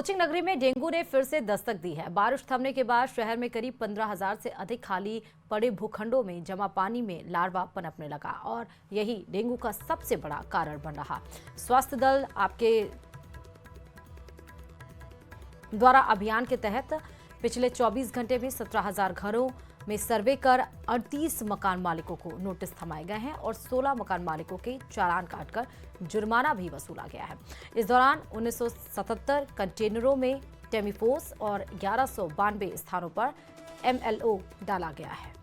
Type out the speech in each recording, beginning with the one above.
Coaching नगरी में dengue ने फिर से दस्तक दी है। बारिश थमने के बाद शहर में करीब 15,000 से अधिक खाली पड़े भूखंडों में जमा पानी में लार्वा पनपने लगा और यही डेंगू का सबसे बड़ा कारण बन रहा। स्वास्थ्य दल आपके द्वारा अभियान के तहत पिछले 24 घंटे में 17,000 घरों में सर्वे कर 38 मकान मालिकों को नोटिस थमाए गए हैं और 16 मकान मालिकों के चालान काटकर जुर्माना भी वसूला गया है। इस दौरान 1977 कंटेनरों में टेमीफोस और 1192 स्थानों पर MLO डाला गया है।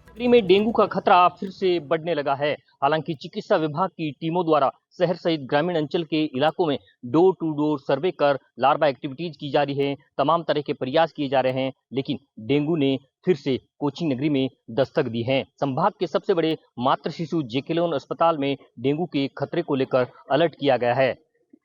नगरी में डेंगू का खतरा फिर से बढ़ने लगा है। हालांकि चिकित्सा विभाग की टीमों द्वारा शहर सहित ग्रामीण अंचल के इलाकों में डोर टू डोर सर्वे कर लार्वा एक्टिविटीज की जा रही है। तमाम तरह के प्रयास किए जा रहे हैं, लेकिन डेंगू ने फिर से कोचिंग नगरी में दस्तक दी है। संभाग के सबसे बड़े मातृ शिशु जेके लोन अस्पताल में डेंगू के खतरे को लेकर अलर्ट किया गया है।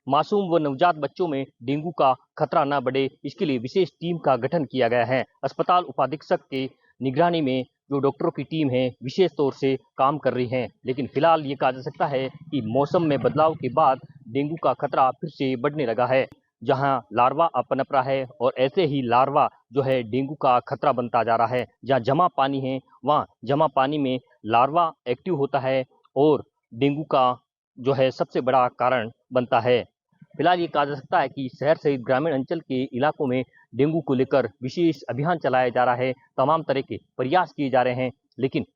मासूम व नवजात बच्चों में डेंगू का खतरा न बढ़े, इसके लिए विशेष टीम का गठन किया गया है। अस्पताल उपाधीक्षक के निगरानी में जो डॉक्टरों की टीम है विशेष तौर से काम कर रही है। लेकिन फिलहाल ये कहा जा सकता है कि मौसम में बदलाव के बाद डेंगू का खतरा फिर से बढ़ने लगा है। जहां लार्वा अब पनप रहा है और ऐसे ही लार्वा जो है डेंगू का खतरा बनता जा रहा है। जहां जमा पानी है वहां जमा पानी में लार्वा एक्टिव होता है और डेंगू का जो है सबसे बड़ा कारण बनता है। फिलहाल ये कहा जा सकता है कि शहर सहित ग्रामीण अंचल के इलाकों में डेंगू को लेकर विशेष अभियान चलाया जा रहा है। तमाम तरह के प्रयास किए जा रहे हैं, लेकिन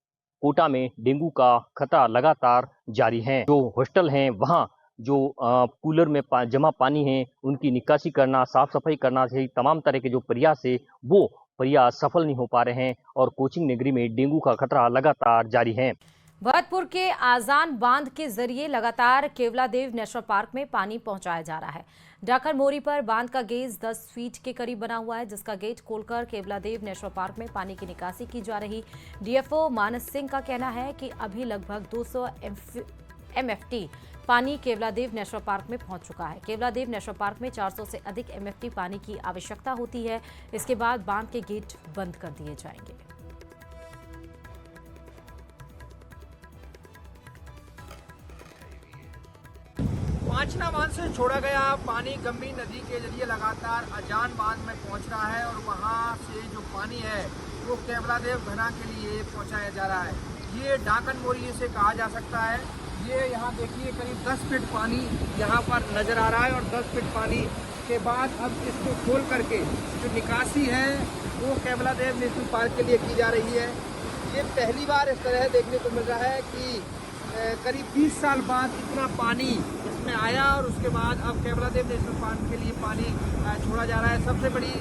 कोटा में डेंगू का खतरा लगातार जारी है। जो हॉस्टल हैं वहां जो कूलर में जमा पानी है उनकी निकासी करना, साफ सफाई करना सहित तमाम तरह के जो प्रयास है वो प्रयास सफल नहीं हो पा रहे हैं और कोचिंग नगरी में डेंगू का खतरा लगातार जारी है। भरतपुर के आजान बांध के जरिए लगातार केवलादेव नेशनल पार्क में पानी पहुंचाया जा रहा है। डाकर मोरी पर बांध का गेज 10 फीट के करीब बना हुआ है, जिसका गेट खोलकर केवलादेव नेशनल पार्क में पानी की निकासी की जा रही। डीएफओ मानस सिंह का कहना है कि अभी लगभग 200 MFT पानी केवलादेव नेशनल पार्क में पहुंच चुका है। केवलादेव नेशनल पार्क में 400 से अधिक MFT पानी की आवश्यकता होती है। इसके बाद बांध के गेट बंद कर दिए जाएंगे। पांचना बांध से छोड़ा गया पानी गंभी नदी के जरिए लगातार अजान बांध में पहुंच रहा है और वहां से जो पानी है वो केवलादेव घना के लिए पहुंचाया जा रहा है। ये डाकन मोरी से कहा जा सकता है। ये यहाँ देखिए करीब 10 फीट पानी यहाँ पर नजर आ रहा है और 10 फीट पानी के बाद अब इसको खोल करके जो निकासी है वो केवलादेव नेशनल पार्क के लिए की जा रही है। ये पहली बार इस तरह देखने को मिल रहा है कि करीब 20 साल बाद इतना पानी इसमें आया और उसके बाद अब केवलादेव नेशनल पार्क के लिए पानी छोड़ा जा रहा है। सबसे बड़ी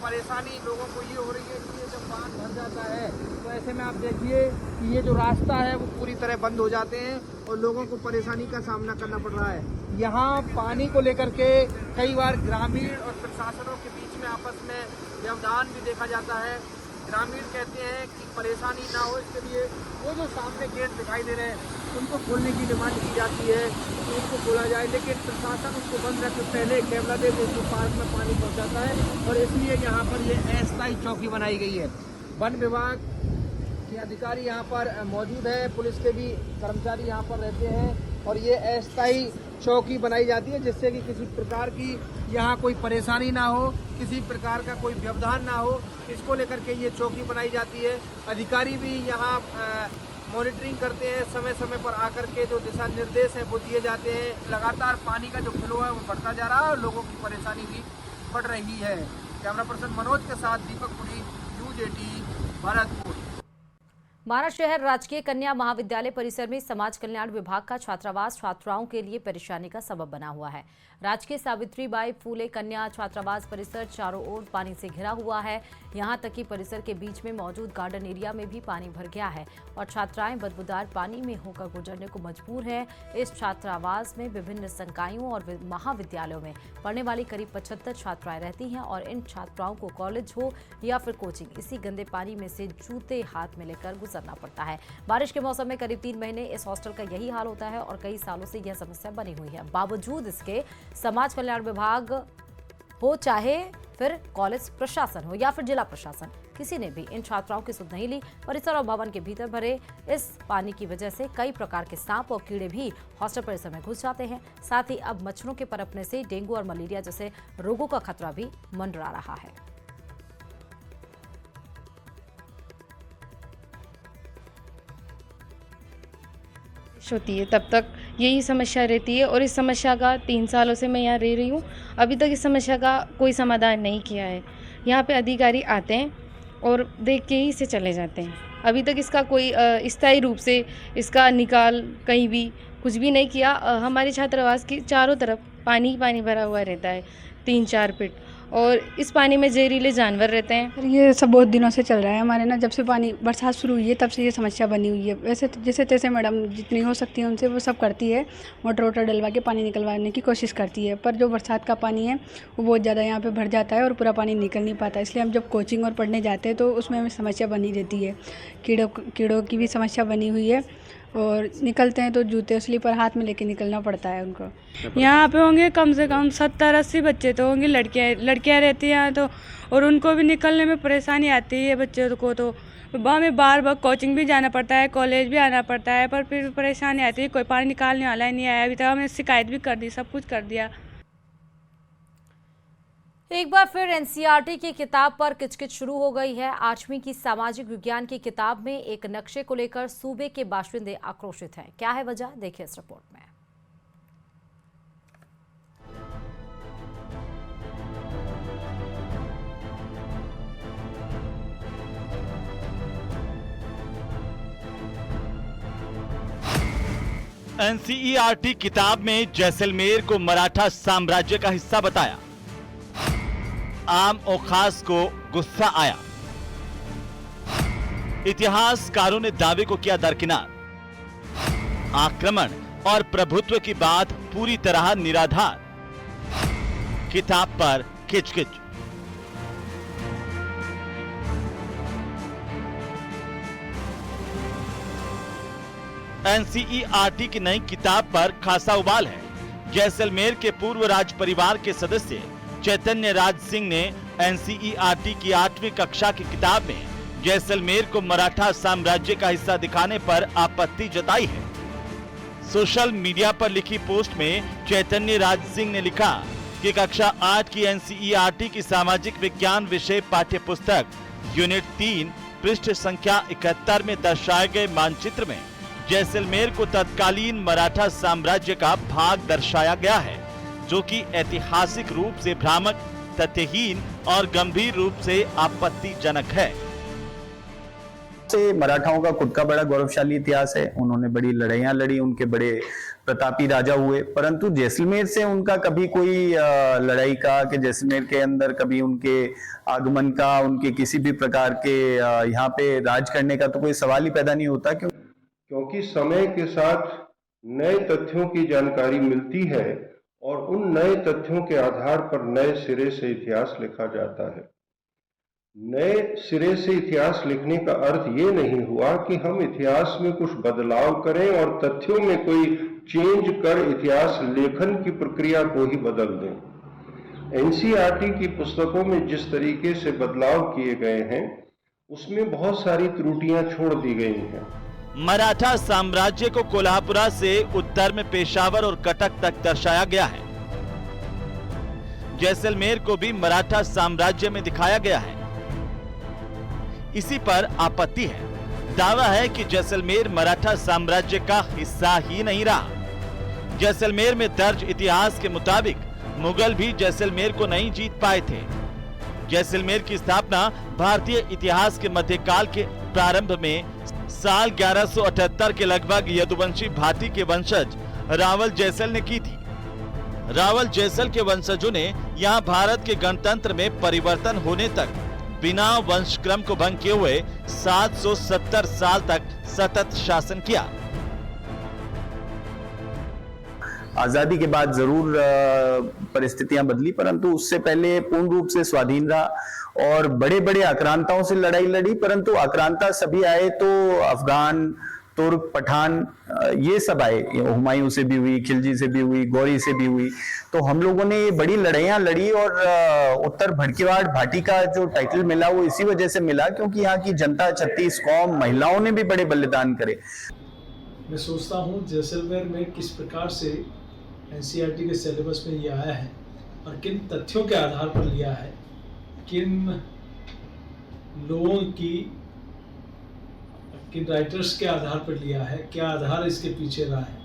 परेशानी लोगों को ये हो रही है कि ये जब बांध भर जाता है तो ऐसे में आप देखिए कि ये जो रास्ता है वो पूरी तरह बंद हो जाते हैं और लोगों को परेशानी का सामना करना पड़ रहा है। यहाँ पानी को लेकर के कई बार ग्रामीण और प्रशासनों के बीच में आपस में व्यवधान भी देखा जाता है। ग्रामीण कहते हैं कि परेशानी ना हो इसके लिए वो जो सामने गेट दिखाई दे रहे हैं उनको खोलने की डिमांड की जाती है कि उनको खोला जाए, लेकिन प्रशासन उसको बंद रखने से पहले केवलादेव नेशनल पार्क में पानी पहुंचाता है और इसलिए यहाँ पर ये अस्थायी चौकी बनाई गई है। वन विभाग के अधिकारी यहाँ पर मौजूद है, पुलिस के भी कर्मचारी यहाँ पर रहते हैं और ये अस्थायी चौकी बनाई जाती है जिससे कि किसी प्रकार की यहाँ कोई परेशानी ना हो, किसी प्रकार का कोई व्यवधान ना हो, इसको लेकर के ये चौकी बनाई जाती है। अधिकारी भी यहाँ मॉनिटरिंग करते हैं, समय समय पर आकर के जो दिशा निर्देश हैं वो दिए जाते हैं। लगातार पानी का जो फ्लो है वो बढ़ता जा रहा है और लोगों की परेशानी भी बढ़ रही है। कैमरा पर्सन मनोज के साथ दीपक पुरी, न्यूज 18 भरतपुर। माना शहर राजकीय कन्या महाविद्यालय परिसर में समाज कल्याण विभाग का छात्रावास छात्राओं के लिए परेशानी का सबब बना हुआ है। राजकीय सावित्रीबाई फूले कन्या छात्रावास परिसर चारों ओर पानी से घिरा हुआ है। यहां तक कि परिसर के बीच में मौजूद गार्डन एरिया में भी पानी भर गया है और छात्राएं बदबूदार पानी में होकर गुजरने को मजबूर हैं। इस छात्रावास में विभिन्न संकायों और महाविद्यालयों में पढ़ने वाली करीब 75 छात्राएं रहती हैं और इन छात्राओं को कॉलेज हो या फिर कोचिंग इसी गंदे पानी में से जूते हाथ में लेकर गुजरना पड़ता है। बारिश के मौसम में करीब 3 महीने इस हॉस्टल का यही हाल होता है और कई सालों से यह समस्या बनी हुई है। बावजूद इसके समाज कल्याण विभाग हो चाहे फिर कॉलेज प्रशासन हो या फिर जिला प्रशासन किसी ने भी इन छात्राओं की सुध नहीं ली। परिसर और भवन के भीतर भरे इस पानी की वजह से कई प्रकार के सांप और कीड़े भी हॉस्टल परिसर में घुस जाते हैं। साथ ही अब मच्छरों के पनपने से डेंगू और मलेरिया जैसे रोगों का खतरा भी मंडरा रहा है। होती है तब तक यही समस्या रहती है और इस समस्या का 3 सालों से मैं यहाँ रह रही हूँ। अभी तक इस समस्या का कोई समाधान नहीं किया है। यहाँ पे अधिकारी आते हैं और देख के ही इसे चले जाते हैं। अभी तक इसका कोई स्थायी रूप से इसका निकाल कहीं भी कुछ भी नहीं किया। हमारे छात्रावास की चारों तरफ पानी ही पानी भरा हुआ रहता है 3-4 फीट, और इस पानी में जहरीले जानवर रहते हैं। ये सब बहुत दिनों से चल रहा है हमारे ना, जब से पानी बरसात शुरू हुई है तब से ये समस्या बनी हुई है। वैसे तो जैसे तैसे मैडम जितनी हो सकती है उनसे वो सब करती है, मोटर वोटर डलवा के पानी निकलवाने की कोशिश करती है, पर जो बरसात का पानी है वो बहुत ज़्यादा यहाँ पे भर जाता है और पूरा पानी निकल नहीं पाता। इसलिए हम जब कोचिंग और पढ़ने जाते हैं तो उसमें हमें समस्या बनी रहती है। कीड़ों की भी समस्या बनी हुई है और निकलते हैं तो जूते स्लीपर हाथ में लेके निकलना पड़ता है उनको। यहाँ पे होंगे कम से कम 70-80 बच्चे तो होंगे, लड़कियाँ रहती हैं यहाँ तो, और उनको भी निकलने में परेशानी आती है बच्चों को। तो हमें बार बार कोचिंग भी जाना पड़ता है, कॉलेज भी आना पड़ता है, पर फिर परेशानी आती है। कोई पानी निकालने वाला ही नहीं आया अभी तक। हमने शिकायत भी कर दी, सब कुछ कर दिया। एक बार फिर एनसीईआरटी की किताब पर किचकिच शुरू हो गई है। 8वीं की सामाजिक विज्ञान की किताब में एक नक्शे को लेकर सूबे के बाशिंदे आक्रोशित हैं। क्या है वजह, देखिए इस रिपोर्ट में। एनसीईआरटी किताब में जैसलमेर को मराठा साम्राज्य का हिस्सा बताया। आम और खास को गुस्सा आया। इतिहासकारों ने दावे को किया दरकिनार। आक्रमण और प्रभुत्व की बात पूरी तरह निराधार। किताब पर किचकिच। एनसीईआरटी की नई किताब पर खासा उबाल है। जैसलमेर के पूर्व राज परिवार के सदस्य चैतन्य राज सिंह ने एनसीईआरटी की 8वीं कक्षा की किताब में जैसलमेर को मराठा साम्राज्य का हिस्सा दिखाने पर आपत्ति जताई है। सोशल मीडिया पर लिखी पोस्ट में चैतन्य राज सिंह ने लिखा कि कक्षा 8 की एनसीईआरटी की सामाजिक विज्ञान विषय पाठ्य पुस्तक यूनिट 3 पृष्ठ संख्या 71 में दर्शाए गए मानचित्र में जैसलमेर को तत्कालीन मराठा साम्राज्य का भाग दर्शाया गया है, जो कि ऐतिहासिक रूप से भ्रामक, तथ्यहीन और गंभीर रूप से आपत्तिजनक है। मराठाओं का खुद का बड़ा गौरवशाली इतिहास है। उन्होंने बड़ी लड़ाइयां लड़ी, उनके बड़े प्रतापी राजा हुए, परंतु जैसलमेर से उनका कभी कोई लड़ाई का कि जैसलमेर के अंदर कभी उनके आगमन का, उनके किसी भी प्रकार के यहाँ पे राज करने का तो कोई सवाल ही पैदा नहीं होता। क्योंकि समय के साथ नए तथ्यों की जानकारी मिलती है और उन नए तथ्यों के आधार पर नए सिरे से इतिहास लिखा जाता है। नए सिरे से इतिहास लिखने का अर्थ ये नहीं हुआ कि हम इतिहास में कुछ बदलाव करें और तथ्यों में कोई चेंज कर इतिहास लेखन की प्रक्रिया को ही बदल दें। एनसीईआरटी की पुस्तकों में जिस तरीके से बदलाव किए गए हैं उसमें बहुत सारी त्रुटियां छोड़ दी गई हैं। मराठा साम्राज्य को कोल्हापुरा से उत्तर में पेशावर और कटक तक दर्शाया गया है। जैसलमेर को भी मराठा साम्राज्य में दिखाया गया है। इसी पर आपत्ति है। दावा है कि जैसलमेर मराठा साम्राज्य का हिस्सा ही नहीं रहा। जैसलमेर में दर्ज इतिहास के मुताबिक मुगल भी जैसलमेर को नहीं जीत पाए थे। जैसलमेर की स्थापना भारतीय इतिहास के मध्यकाल के प्रारंभ में साल 1178 के लगभग यदुवंशी भाटी के वंशज रावल जैसल ने की थी। रावल जैसल के वंशजों ने यहाँ भारत के गणतंत्र में परिवर्तन होने तक बिना वंशक्रम को भंग किए हुए 770 साल तक सतत शासन किया। आजादी के बाद जरूर परिस्थितियां बदली, परंतु उससे पहले पूर्ण रूप से स्वाधीन रहा और बड़े बड़े आक्रांताओं से लड़ाई लड़ी, परंतु आक्रांता सभी आए तो अफगान, तुर्क, पठान, ये सब आए। हुमायूं से भी हुई, खिलजी से भी हुई, गौरी से भी हुई। तो हम लोगों ने ये बड़ी लड़ाइयां लड़ी और उत्तर भड़कीवाड़ भाटी का जो टाइटल मिला वो इसी वजह से मिला क्योंकि यहाँ की जनता, 36 कौम, महिलाओं ने भी बड़े बलिदान करे। मैं सोचता हूँ जैसलमेर में किस प्रकार से एनसीईआरटी के सिलेबस में ये आया है और किन तथ्यों के आधार पर लिया है, किन लोगों की, किन राइटर्स के आधार पर लिया है, क्या आधार इसके पीछे रहा है।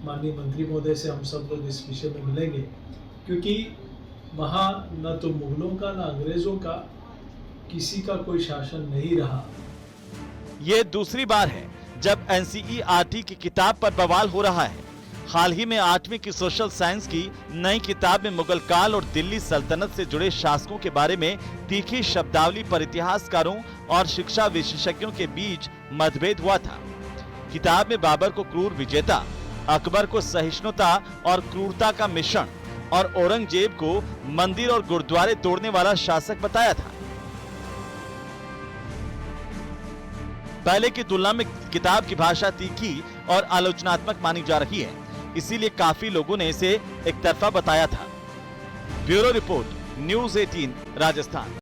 माननीय मंत्री महोदय से हम सब लोग इस विषय में मिलेंगे क्योंकि वहाँ न तो मुगलों का न अंग्रेजों का किसी का कोई शासन नहीं रहा। ये दूसरी बार है जब एनसीईआरटी की किताब पर बवाल हो रहा है। हाल ही में 8वीं की सोशल साइंस की नई किताब में मुगल काल और दिल्ली सल्तनत से जुड़े शासकों के बारे में तीखी शब्दावली पर इतिहासकारों और शिक्षा विशेषज्ञों के बीच मतभेद हुआ था। किताब में बाबर को क्रूर विजेता, अकबर को सहिष्णुता और क्रूरता का मिश्रण और औरंगजेब को मंदिर और गुरुद्वारे तोड़ने वाला शासक बताया था। पहले की तुलना में किताब की भाषा तीखी और आलोचनात्मक मानी जा रही है, इसीलिए काफी लोगों ने इसे एक तरफा बताया था। Bureau report, news 18 Rajasthan.